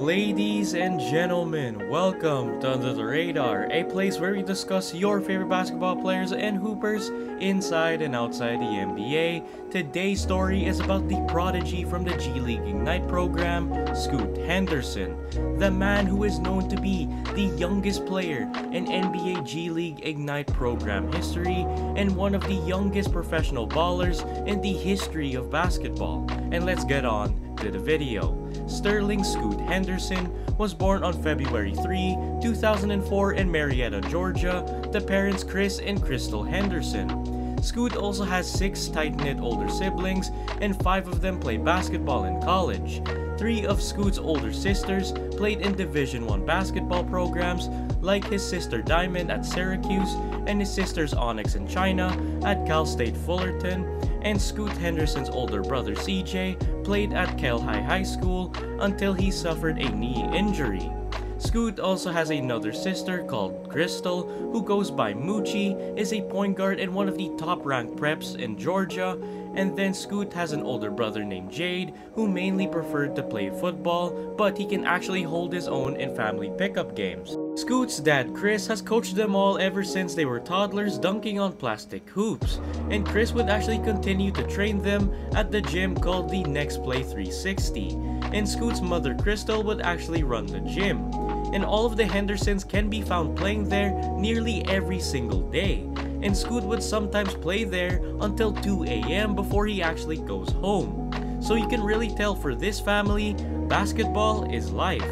Ladies and gentlemen, welcome to Under the Radar, a place where we discuss your favorite basketball players and hoopers inside and outside the NBA. Today's story is about the prodigy from the G League Ignite program, Scoot Henderson, the man who is known to be the youngest player in NBA G League Ignite program history and one of the youngest professional ballers in the history of basketball. And let's get on to the video. Sterling Scoot Henderson was born on February 3, 2004 in Marietta, Georgia, to parents Chris and Crystal Henderson. Scoot also has 6 tight-knit older siblings, and 5 of them play basketball in college. 3 of Scoot's older sisters played in Division I basketball programs, like his sister Diamond at Syracuse and his sisters Onyx and China at Cal State Fullerton, and Scoot Henderson's older brother CJ played at Cal High School until he suffered a knee injury. Scoot also has another sister called Crystal, who goes by Moochie, is a point guard in one of the top-ranked preps in Georgia, and then Scoot has an older brother named Jade, who mainly preferred to play football, but he can actually hold his own in family pickup games. Scoot's dad Chris has coached them all ever since they were toddlers dunking on plastic hoops, and Chris would actually continue to train them at the gym called the Next Play 360, and Scoot's mother Crystal would actually run the gym. And all of the Hendersons can be found playing there nearly every single day, and Scoot would sometimes play there until 2 AM before he actually goes home. So you can really tell for this family, basketball is life.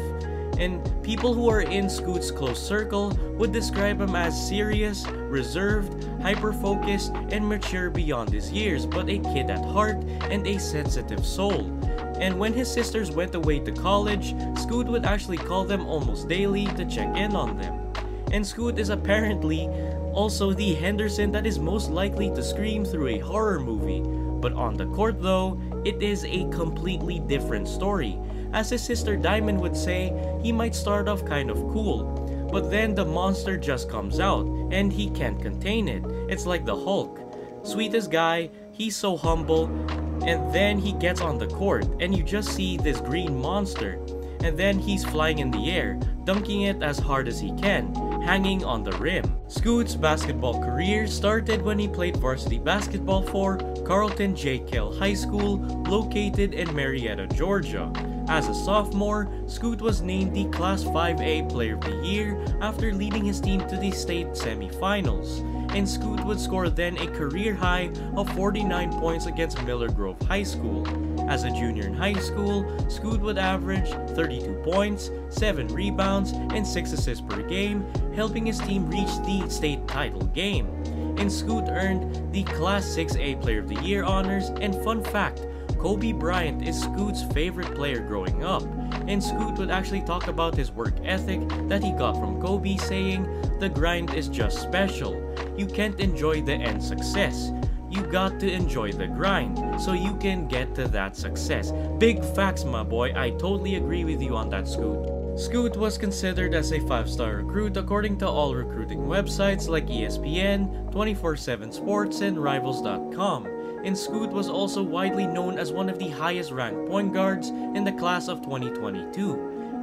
And people who are in Scoot's close circle would describe him as serious, reserved, hyper-focused, and mature beyond his years, but a kid at heart and a sensitive soul. And when his sisters went away to college, Scoot would actually call them almost daily to check in on them. And Scoot is apparently also the Henderson that is most likely to scream through a horror movie. But on the court though, it is a completely different story. As his sister Diamond would say, he might start off kind of cool, but then the monster just comes out and he can't contain it. It's like the Hulk. Sweetest guy, he's so humble, and then he gets on the court and you just see this green monster, and then he's flying in the air, dunking it as hard as he can, hanging on the rim. Scoot's basketball career started when he played varsity basketball for Carlton J. Kell High School, located in Marietta, Georgia. As a sophomore, Scoot was named the Class 5A Player of the Year after leading his team to the state semifinals, and Scoot would score then a career high of 49 points against Miller Grove High School. As a junior in high school, Scoot would average 32 points, 7 rebounds, and 6 assists per game, helping his team reach the state title game. And Scoot earned the Class 6A Player of the Year honors, and fun fact, Kobe Bryant is Scoot's favorite player growing up, and Scoot would actually talk about his work ethic that he got from Kobe, saying, "The grind is just special. You can't enjoy the end success. You got to enjoy the grind so you can get to that success." Big facts, my boy. I totally agree with you on that, Scoot. Scoot was considered as a 5-star recruit according to all recruiting websites like ESPN, 24/7 Sports, and Rivals.com. And Scoot was also widely known as one of the highest ranked point guards in the class of 2022,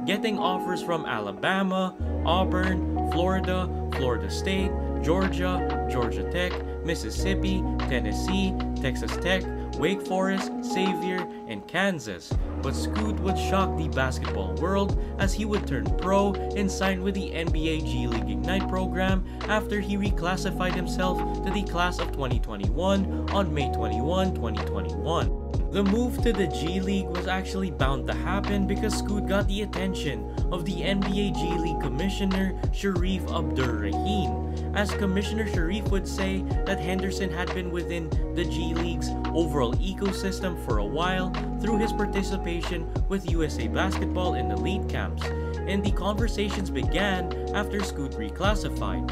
getting offers from Alabama, Auburn, Florida, Florida State, Georgia, Georgia Tech, Mississippi, Tennessee, Texas Tech, Wake Forest, Xavier, and Kansas. But Scoot would shock the basketball world as he would turn pro and sign with the NBA G League Ignite program after he reclassified himself to the class of 2021 on May 21, 2021. The move to the G League was actually bound to happen because Scoot got the attention of the NBA G League Commissioner Sharif Abdur-Rahim, as Commissioner Sharif would say that Henderson had been within the G League's overall ecosystem for a while through his participation with USA Basketball in elite camps, and the conversations began after Scoot reclassified.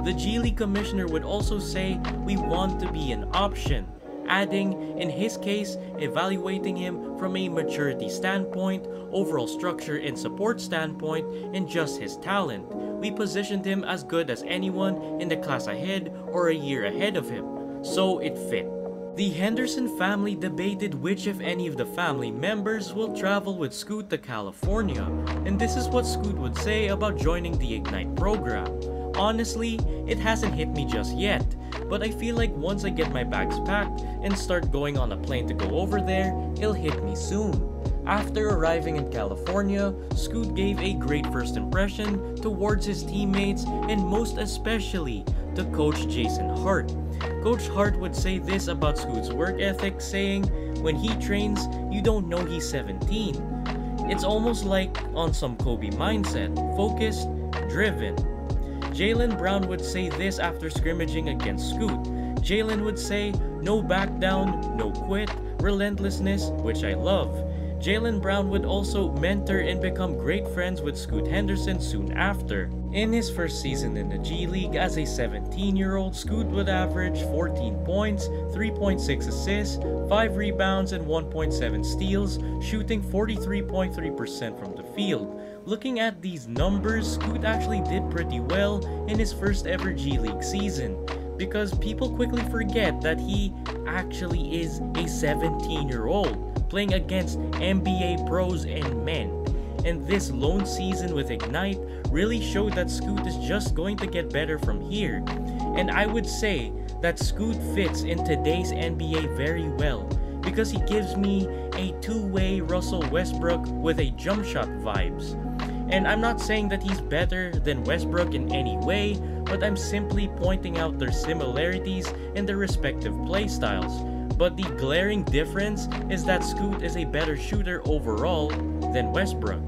The G League Commissioner would also say, "We want to be an option," adding, in his case, evaluating him from a maturity standpoint, overall structure and support standpoint, and just his talent. "We positioned him as good as anyone in the class ahead or a year ahead of him, so it fit." The Henderson family debated which if any of the family members will travel with Scoot to California, and this is what Scoot would say about joining the Ignite program. Honestly, it hasn't hit me just yet, but I feel like once I get my bags packed and start going on a plane to go over there, it'll hit me soon. After arriving in California, Scoot gave a great first impression towards his teammates and most especially to Coach Jason Hart. Coach Hart would say this about Scoot's work ethic, saying, "When he trains, you don't know he's 17. It's almost like on some Kobe mindset, focused, driven." Jaylen Brown would say this after scrimmaging against Scoot. Jaylen would say, "No back down, no quit, relentlessness," which I love. Jaylen Brown would also mentor and become great friends with Scoot Henderson soon after. In his first season in the G League as a 17-year-old, Scoot would average 14 points, 3.6 assists, 5 rebounds, and 1.7 steals, shooting 43.3% from the field. Looking at these numbers, Scoot actually did pretty well in his first ever G League season, because people quickly forget that he actually is a 17-year-old playing against NBA pros and men. And this lone season with Ignite really showed that Scoot is just going to get better from here. And I would say that Scoot fits in today's NBA very well, because he gives me a two-way Russell Westbrook with a jump shot vibes. And I'm not saying that he's better than Westbrook in any way, but I'm simply pointing out their similarities in their respective playstyles. But the glaring difference is that Scoot is a better shooter overall than Westbrook.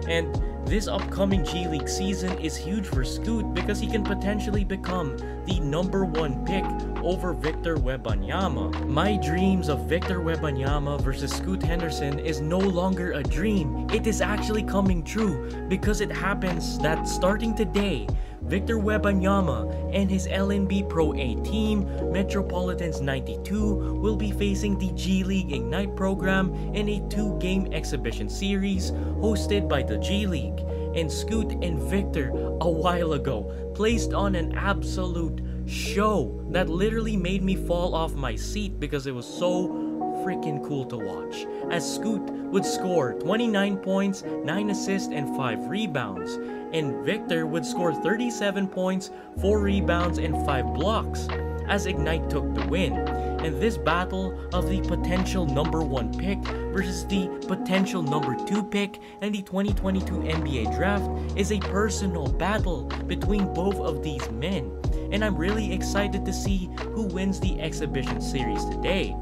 And this upcoming G League season is huge for Scoot because he can potentially become the #1 pick over Victor Wembanyama. My dreams of Victor Wembanyama versus Scoot Henderson is no longer a dream. It is actually coming true because it happens that starting today, Victor Wembanyama and his LNB Pro A team, Metropolitans 92, will be facing the G League Ignite program in a 2-game exhibition series hosted by the G League. And Scoot and Victor, a while ago, placed on an absolute show that literally made me fall off my seat because it was so freaking cool to watch, as Scoot would score 29 points, 9 assists, and 5 rebounds, and Victor would score 37 points, 4 rebounds, and 5 blocks, as Ignite took the win. And this battle of the potential #1 pick versus the potential #2 pick in the 2022 NBA draft is a personal battle between both of these men, and I'm really excited to see who wins the exhibition series today.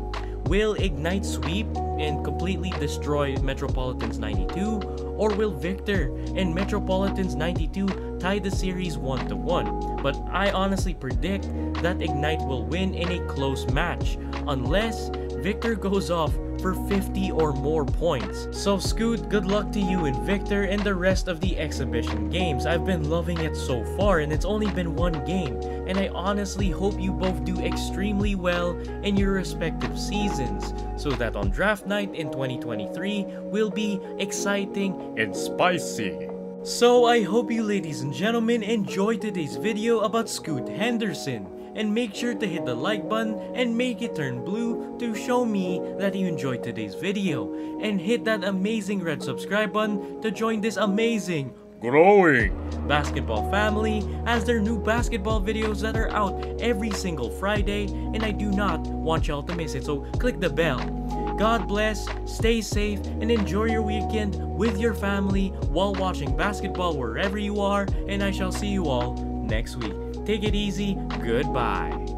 Will Ignite sweep and completely destroy Metropolitans 92, or will Victor and Metropolitans 92 tie the series 1-1? But I honestly predict that Ignite will win in a close match, unless Victor goes off for 50 or more points. So Scoot, good luck to you and Victor and the rest of the exhibition games. I've been loving it so far, and it's only been 1 game, and I honestly hope you both do extremely well in your respective seasons, so that on draft night in 2023 will be exciting and spicy. So I hope you ladies and gentlemen enjoyed today's video about Scoot Henderson, and make sure to hit the like button and make it turn blue to show me that you enjoyed today's video, and hit that amazing red subscribe button to join this amazing, growing basketball family, as there are new basketball videos that are out every single Friday, and I do not want y'all to miss it, so click the bell. God bless, stay safe, and enjoy your weekend with your family while watching basketball wherever you are, and I shall see you all next week. Take it easy, goodbye.